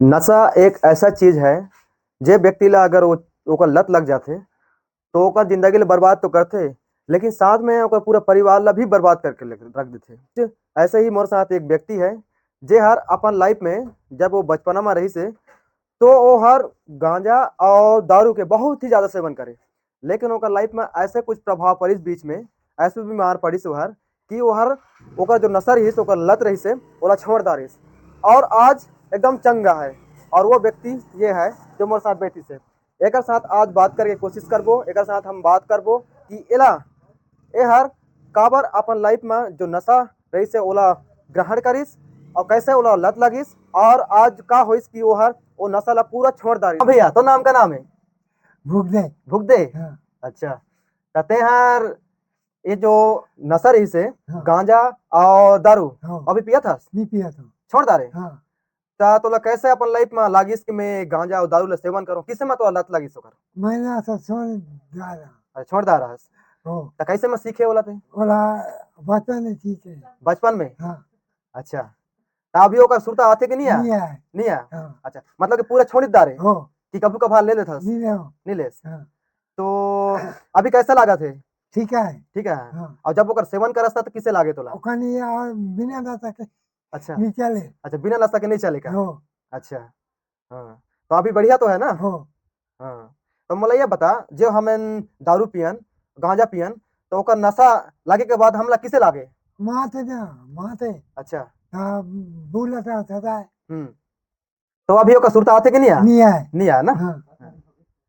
नशा एक ऐसा चीज है जे व्यक्ति ला अगर ओकर लत लग जाते तो ओकर जिंदगी ला बर्बाद तो करते, लेकिन साथ में ओकर पूरा परिवार ला भी बर्बाद करके रख देते। ऐसे ही मोर साथ एक व्यक्ति है जे हर अपन लाइफ में जब वो बचपना में रही से तो वो हर गांजा और दारू के बहुत ही ज्यादा सेवन करे, लेकिन ओकर लाइफ में ऐसे कुछ प्रभाव पड़िस बीच में, ऐसे बीमार पड़िस वो हर कि वो हर ओकर जो नशा रही ओकर लत रही से ओला छोड़दार रही और आज एकदम चंगा है। और वो व्यक्ति ये है जो मोर साथ बैठी से एक साथ आज बात करके कोशिश करबो, एक साथ हम बात करबो कि एला ए हर काबर अपन लाइफ में जो नशा रही से ओला ग्रहण करिस और कैसे ओला लत लगिस और आज का होइस कि वो हर वो नशा ला पूरा छोड़ दारी। हाँ भैया, तो नाम का नाम है भूख दे। भुग दे। हाँ, अच्छा, कहते हर ये जो नशा रही से हाँ, गांजा और दारू हाँ, अभी पिया था नहीं पिया था। छोड़ दारे हाँ, ता तोला कैसे अपन लाइफ में लागिस कि मैं गांजा और दारू ला सेवन करूं, किसे में तो लत लगिस ओकर मैंने ऐसा छोड़ डाला। छोड़ दा रहा हो ता कैसे में सीखे वाला थे बोला बचपन में ठीक है। बचपन में। हाँ, अच्छा, ता अभी ओकर सुरता आते कि नहीं आ नहीं है। नहीं आ। हाँ, अच्छा, मतलब कि पूरा छोड़ दारे हो कि कभी कभार ले लेता नहीं ले हो। नहीं लेस। हाँ, तो अभी कैसा लगा थे? ठीक है। ठीक है। हाँ, और जब ओकर सेवन करस था तो किसे लागे तोला? ओखानी और बिना दाता के अच्छा नहीं चले। अच्छा, बिना नाश्ता के नहीं चलेगा। हो अच्छा, हाँ, तो अभी बढ़िया तो है ना। हो हाँ, तो मला ये बता, जो हमें दारू पियन गांजा पियन तो ओकर नशा लागे के बाद हमला किसे लागे? माते ना माते। अच्छा। हाँ, भूल था है। हम्म, तो अभी ओकर सुरता आते कि नहीं आ नहीं है। नहीं आ ना। हाँ, हाँ।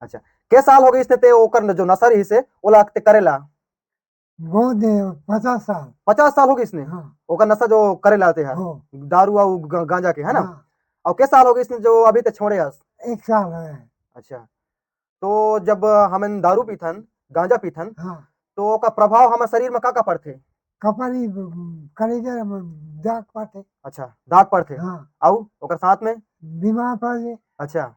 अच्छा, के साल हो गए इसने ते ओकर जो नशा रही से ओला ते करेला? बहुत दे 50 साल। 50 साल हो गए इसने हाँ, ओकर नशा जो करे लाते हैं हो दारू और गांजा के, है ना। हाँ, और के साल हो गए इसने जो अभी तक छोड़े हस? 1 साल है। अच्छा, तो जब हम दारू पीथन गांजा पीथन हाँ, तो ओका प्रभाव हमारे शरीर में का पड़थे? कपाली कलेजा दाग पाते। अच्छा, दांत पड़थे। हाँ, आउ ओकर साथ में? बीमार पड़ गए। अच्छा,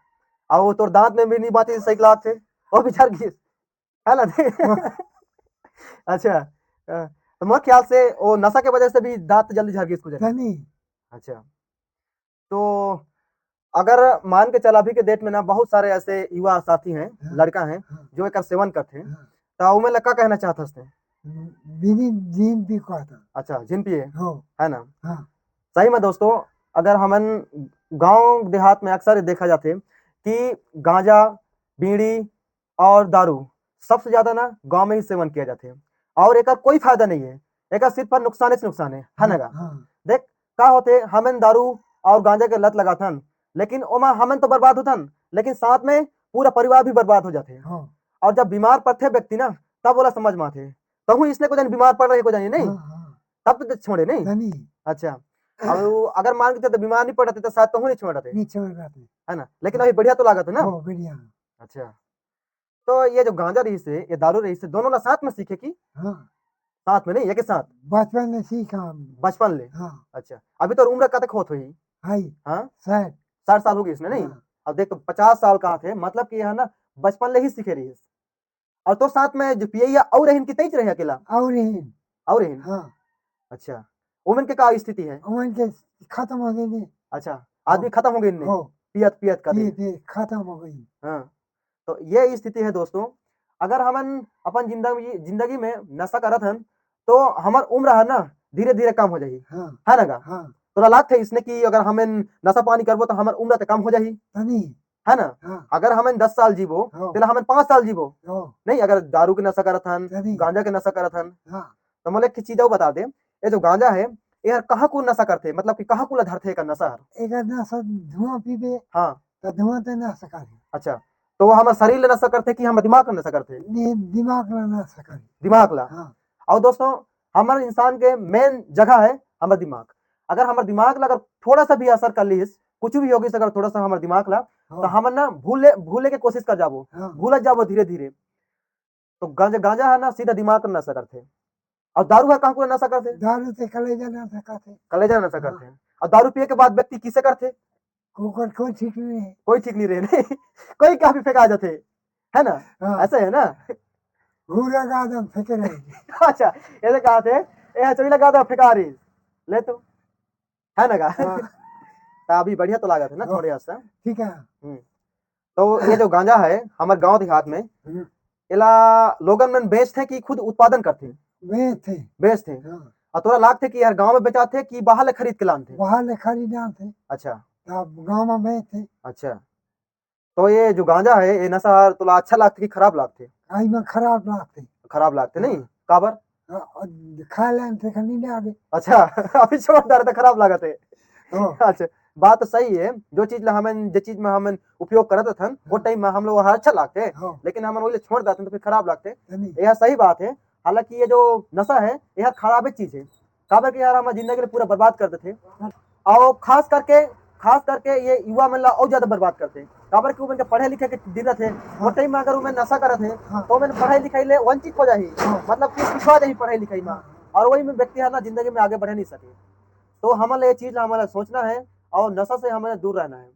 आउ तोर दांत में भी नहीं बाती सही लागत थे ओ बिचार की है ना थे। अच्छा, तो मोर ख्याल से वो नशा के वजह से भी दांत जल्दी झड़ गई इसको जरा। तनी अच्छा, तो अगर मान के चल अभी के डेट में ना बहुत सारे ऐसे युवा साथी हैं, हाँ, लड़का हैं हाँ, जो एक सेवन करते हैं, हाँ, तो उमें लगा कहना चाहता हस्ते? बीनी जीन भी कहता। अच्छा, जिन पिए, हो है ना। हाँ, सही में दोस्तों, अगर हमन गांव देहात में अक्सर देखा जाते कि गांजा बीड़ी और दारू सबसे ज्यादा ना गांव में ही सेवन किया जाते हैं और एक कोई फायदा नहीं है, एक सिर्फ नुकसान से नुकसान है हाँ, ना गा। हाँ, देख का होते हमन दारू और गांजा के लत लगाथन, लेकिन ओमा हमन तो बर्बाद होथन, लेकिन साथ में पूरा परिवार भी बर्बाद हो जाते हैं। हो और जब बीमार पड़ते व्यक्ति ना तब बोला समझ में आते कहूँ इसने को जानी बीमार पड़ रहे को जानी नहीं, हाँ, हाँ, तब तो छोड़े नहीं। तनी अच्छा, अब अगर मान के चलते बीमार नहीं पड़ते तो शायद तो नहीं छोड़ रहे, नहीं छोड़ रहे। है ना, लेकिन अभी बढ़िया तो लागत है ना। हो बढ़िया। अच्छा, तो ये जो गांजा रही से ये दारू रही से दोनों ला साथ में सीखे की हाँ, साथ में नहीं एक साथ बचपन में सीखा हम। बचपन ले। हाँ, अच्छा, अभी तो उम्र कतक होत हुई? हाई हाँ, सैड। 60 साल हो गई इसने नहीं। हाँ, अब देख तो 50 साल कहा थे, मतलब कि है ना बचपन ले ही सीखे रही और तो साथ में जो पियैया और रहन की तेज रहे अकेला और ही। और रहन। हाँ, अच्छा, उमन के का स्थिति है? उमन के खत्म हो गई। अच्छा, आदमी खत्म हो गए इनने हो पियत पियत का दे। फिर खत्म हो गई। हाँ, तो ये स्थिति है दोस्तों। अगर हमन अपन जिंदगी जिंदगी में नशा करत हन तो हमार उम्र है ना धीरे धीरे कम हो जाही, हाँ, है ना गा। हाँ, तोरा लागत है इसने कि अगर हमें नशा पानी करबो तो हमार उम्र तो कम हो जाही, तनी है ना। हाँ, अगर हमें 10 साल जीवो हो तो हमें 5 साल जीवो हो नहीं। अगर दारू के नशा करत हन तनी गांजा के नशा करत हन हाँ, तो मोले एक चीज और बता दे, ये जो गांजा है ये हर कहाँ को नशा करते, मतलब कि कहाँ को धरते का नशा हर? एक ना सब धुआं पीबे हाँ। तो धुआं तो ना सका। अच्छा, तो वो हमारे शरीर ले नशा करते कि हमारे दिमाग का नशा करते? दिमाग में ना सका। दिमाग ला। हाँ, और दोस्तों, हमारे इंसान के मेन जगह है हमारा दिमाग। अगर हमारे दिमाग ला अगर थोड़ा सा भी असर कर लीस कुछ भी होगी अगर थोड़ा सा हमारे दिमाग ला तो हाँ, हम ना भूले भूले के कोशिश कर जाबो, हाँ, भूलत जाबो धीरे धीरे। तो गांजा गांजा है ना सीधा दिमाग का नशा करते और दारू है कहाँ को नशा करते? दारू से कलेजा ना सका थे। कलेजा नशा हाँ, करते हैं। और दारू पिए के बाद व्यक्ति किसे करते? कुकर कोई ठीक नहीं है। कोई ठीक नहीं रहे नहीं। कोई काफी फेंका जाते, है ना। हाँ, ऐसे है ना। घूरा का आदम फेंके रहेगी। अच्छा, ऐसे कहा थे ये चोरी लगा था फेंका रही ले तो, है ना का। हाँ, ता अभी बढ़िया तो लागत है ना हाँ। छोड़े हंस। ठीक है। तो ये जो गांजा है हमारे गांव देहात में हम्म, इला लोगन में बेचते कि खुद उत्पादन करते वे थे। बेचते हाँ, और तोरा लागते कि यार गांव में बेचाते कि बाहर ले खरीद के लाते। बाहर ले खरीदा थे, अच्छा तब गाँव में वे थे। अच्छा। तो ये जो गांजा है ये नशा तोला अच्छा लागते कि खराब लागते? आई में खराब लागते। खराब लागते नहीं हाँ। काबर? खा लेन थे खनी ले आगे। अच्छा अभी छोड़ दे रहे तो खराब लागत है। हाँ, अच्छा बात तो सही है, जो चीज ला हमें जो चीज में हम उपयोग करत थन वो हाँ। टाइम में हम लोग हर अच्छा लागते, हाँ, लेकिन हम वही छोड़ देते तो फिर खराब लागते। नहीं। यह सही बात है। हालांकि ये जो नशा है यह खराब चीज है, काबर कि यार हम जिंदगी पूरा बर्बाद कर देते और खास करके ये युवा मन ला और ज्यादा बर्बाद करते काबर कि उनके पढ़े लिखे के दिनत है वो हाँ। टाइम में अगर उन्हें नशा करत है हाँ। तो उन्हें पढ़ाई लिखाई ले वंचित हो जाही, हाँ। मतलब कि पिछड़ा जाही पढ़ाई लिखाई में, हाँ। और वही में व्यक्ति है ना जिंदगी में आगे बढ़ नहीं सके। तो हमें ये चीज हमें सोचना है और नशा से हमें दूर रहना है,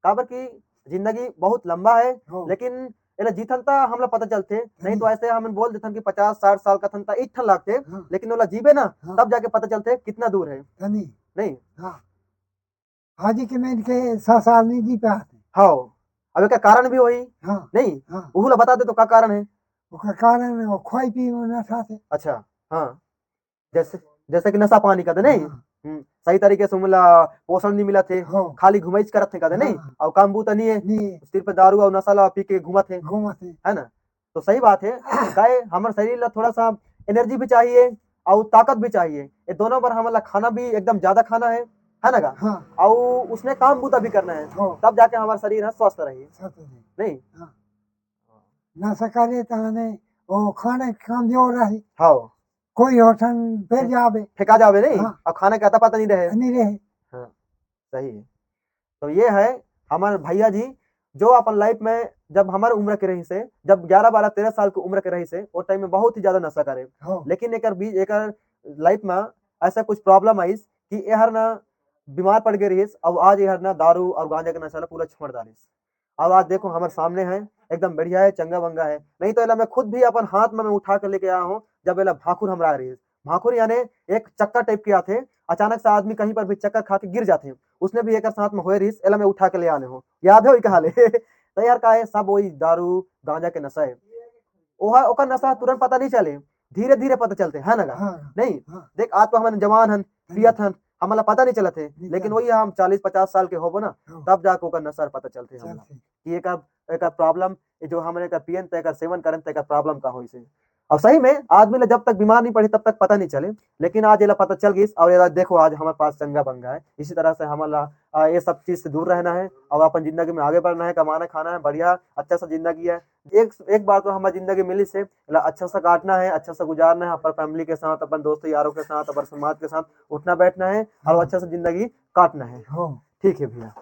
काबर की जिंदगी बहुत लंबा है, हाँ। लेकिन एला जीथन ता हमला पता चलते, नहीं तो ऐसे हम बोल देथन कि 50-60 साल का थन ता इठन लागते, हाँ। लेकिन ओला जीबे ना हाँ। तब जाके पता चलते कितना दूर है। नहीं। नहीं हाँ, हाजी के में के 100 साल नहीं जी पाते। हाँ अब का कारण भी वही हाँ। नहीं, हाँ, उहुला बता दे तो क्या कारण है? उसका कारण वो खोई पी में नशा थे। अच्छा हाँ, जैसे जैसे कि नशा पानी का नहीं। हाँ। सही तरीके से मिला पोषण नहीं मिला थे, हाँ। खाली घुमाइश करत थे नहीं, हाँ। और काम बूता नहीं है, नहीं सिर्फ दारू और नशा ला पी के घूमत है घूमते। है ना। तो सही बात है, गाय हमारे शरीर ला थोड़ा सा एनर्जी भी चाहिए और ताकत भी चाहिए, ये दोनों बार हमारा खाना भी एकदम ज्यादा खाना है ना गा, हाँ। और उसने काम बूता भी करना है, हाँ। तब जाके हमारा शरीर है स्वस्थ रही सत नहीं। नहीं। हाँ, नशा करे ताने वो खाने काम जो रही, हाँ कोई होठन पे जावे। फेंका जावे नहीं, हाँ। और खाने का अता पता नहीं रहे। नहीं रहे। हाँ सही है। तो ये है हमारे भैया जी जो अपन लाइफ में जब हमारे उम्र के रही से, जब 11-12-13 साल की उम्र के रही से वो टाइम में बहुत ही ज्यादा नशा करे, हाँ। लेकिन एक लाइफ में ऐसा कुछ प्रॉब्लम आई कि यहर ना बीमार पड़ गई रहीस, और आज यहर ना दारू और गांजा का नशा ला पूरा छोड़ डालिस, और आज देखो हमारे सामने है एकदम बढ़िया है, चंगा बंगा है। नहीं तो एला मैं खुद भी अपन हाथ में मैं उठा कर लेके आया हूँ, जब एला भाकुर हमरा रही, भाकुर यानी एक चक्कर टाइप के आते, अचानक से आदमी कहीं पर भी चक्कर खा के गिर जाते हैं, उसने भी एक साथ में होए रहीस, एला मैं उठा के ले आने हो, याद है वही कहा ले तो यार का है सब वही दारू गांजा के नशा है, ओहा ओका नशा तुरंत पता नहीं चले, धीरे धीरे पता चलते है ना। हाँ। नहीं हाँ। देख आज तो हम जवान हन पियत हन, हमला पता नहीं चलत है, नहीं लेकिन चलत। वही हम 40-50 साल के होबो ना हाँ। तब जाके ओकर नशा पता चलते हमला चलते। कि एकर प्रॉब्लम जो हमरे एकर पियन त एकर सेवन करन त एकर प्रॉब्लम का होई से। और सही में आदमी ला जब तक बीमार नहीं पड़ी तब तक पता नहीं चले, लेकिन आज एला पता चल गई और ये देखो आज हमारे पास चंगा बंगा है। इसी तरह से हमारा ये सब चीज से दूर रहना है और अपन जिंदगी में आगे बढ़ना है, कमाना खाना है, बढ़िया अच्छा सा जिंदगी है। एक बार तो हमारी जिंदगी मिली से अच्छा सा काटना है, अच्छा सा गुजारना है, अपन फैमिली के साथ, अपन दोस्तों यारों के साथ, अपन समाज के साथ उठना बैठना है और अच्छा सा जिंदगी काटना है। हाँ। ठीक है भैया।